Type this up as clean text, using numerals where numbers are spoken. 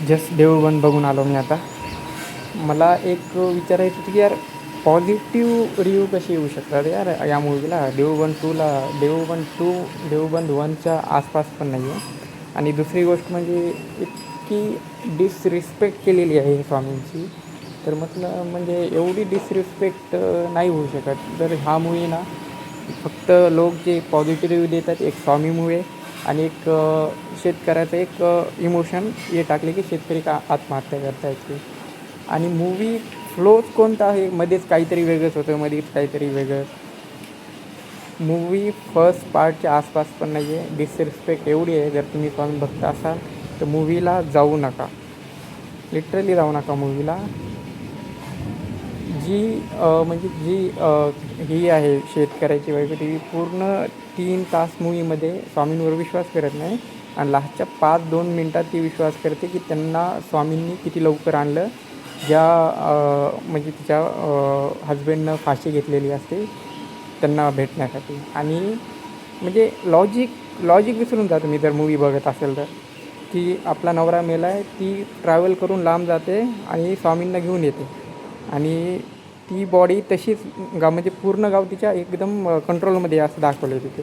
Just Deoolband बघून आलो मी आता. मला एक विचारायचं होतं की यार पॉझिटिव्ह रिव्ह्यू कसे येऊ शकतात यार या मूवीला. देऊळबंद 1च्या आसपास पण नाही आहे. आणि दुसरी गोष्ट म्हणजे इतकी डिसरिस्पेक्ट केलेली आहे स्वामींची. तर म्हटलं म्हणजे एवढी डिसरिस्पेक्ट नाही होऊ शकत. तर हा मूवी ना फक्त लोक जे पॉझिटिव्ह रिव्ह्यू देतात, एक स्वामी मूवी आहे आणि एक शेतकऱ्याचं एक इमोशन हे टाकले की शेतकरी का आत्महत्या करता येते. आणि मूवी फ्लोच कोणता आहे, मध्येच काहीतरी वेगळंच होतं, मध्येच काहीतरी वेगळं. मूवी फर्स्ट पार्टच्या आसपास पण नाही आहे. डिसरिस्पेक्ट एवढी आहे. जर तुम्ही स्वामी भक्त असाल तर मूवीला जाऊ नका, लिटरली जाऊ नका मूवीला. ही आहे शेतकऱ्याची बायको, ती पूर्ण 3 तास मूवीमध्ये स्वामींवर विश्वास करत नाही आणि लास्टच्या 5-2 मिनटात ती विश्वास करते की त्यांना स्वामींनी किती लवकर आणलं. म्हणजे तिच्या हजबंडनं फाशी घेतलेली असते त्यांना भेटण्यासाठी. आणि म्हणजे लॉजिक विसरून जा तुम्ही जर मूवी बघत असेल तर. की आपला नवरा मेला आहे, ती ट्रॅव्हल करून लांब जाते आणि स्वामींना घेऊन येते आणि ती बॉडी तशीच म्हणजे पूर्ण गाव तिच्या एकदम कंट्रोलमध्ये असं दाखवलं आहे तिथे.